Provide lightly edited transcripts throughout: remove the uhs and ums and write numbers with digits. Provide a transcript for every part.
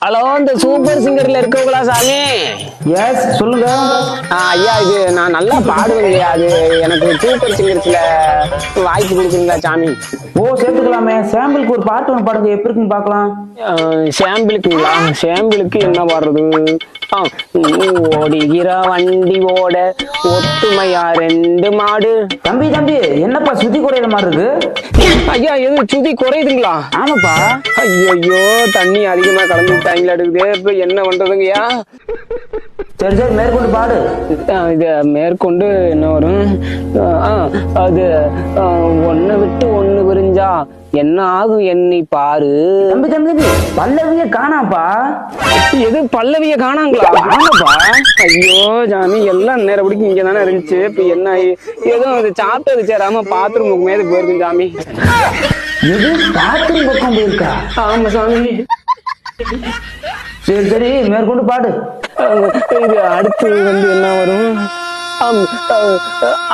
Hello, இந்த super சிங்கர்ல இருக்கவங்களா சாமி? S, சொல்லுங்க. ஐயா, இது நான் நல்லா பாடுவேன் இல்லையா, அது எனக்கு சூப்பர் சிங்கர்ஸ்ல வாய்ப்பு கொடுக்குறீங்களா சாமி? ஓ, சேர்த்துக்கலாமே. சாம்பிளுக்கு ஒரு பாட்டு ஒன்று பாடுங்க, எப்படி இருக்குன்னு பார்க்கலாம். சாம்பிளுக்குங்களா? சாம்பிளுக்கு என்ன பாடுறது? ஓடுகிற வண்டி ஓட ஒத்துமையா ரெண்டு மாடு. தம்பி தம்பி, என்னப்பா சுத்தி குறையிற மாதிரி இருக்கு? ஐயா, எது சுத்தி குறையுதுங்களா? ஆமாப்பா. ஐயோ, தண்ணி அதிகமா கலந்து விட்டாங்களா எடுக்குது, இப்ப என்ன பண்றதுங்கய்யா? சரி சரி, மேற்கொண்டு பாடு. இது மேற்கொண்டு என்ன வரும்? அது ஒன்ன விட்டு ஒண்ணு விரிஞ்சா என்ன ஆகும் எண்ணி பாரு. தம்பி தம்பி தம்பி, பல்லவிய காணாப்பா. எது பல்லவிய காணாங்களா? ஆமாப்பா. ஐயோ ஜாமி, எல்லாம் நேரம் பிடிக்கும் இங்க தானே இருந்துச்சு, இப்ப என்ன ஏதோ அது சாப்பிட்டது சேராம பாத்ரூம் மேல போயிருக்கு சாமி. எது பாத்ரூம் பக்கம் போயிருக்கா? ஆமா சாமி. சரி சரி, மேற்கொண்டு பாடு. இது அடுத்து என்ன வரும்?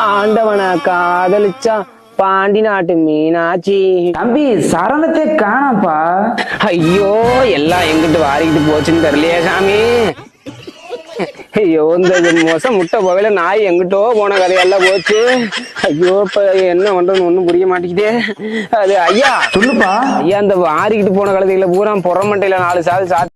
ஆண்டவனை காதலிச்சா பாண்டி நாட்டு மீனாட்சி. தம்பி, சரணத்தை காணாப்பா. ஐயோ, எல்லாம் எங்கிட்டு வாரிக்கிட்டு போச்சுன்னு தெரியலையே சாமி. ஐயோ, இந்த மோசம் முட்டை போகல நாய் எங்கிட்டோ போன கதையெல்லாம் போச்சு. ஐயோ, இப்ப என்ன பண்றதுன்னு ஒண்ணும் புரிய மாட்டேங்குதே. அது ஐயா சொல்லுப்பா. ஐயா, இந்த வாரிக்கிட்டு போன கழுதைகளை பூரா புறமட்டையில 4 சாது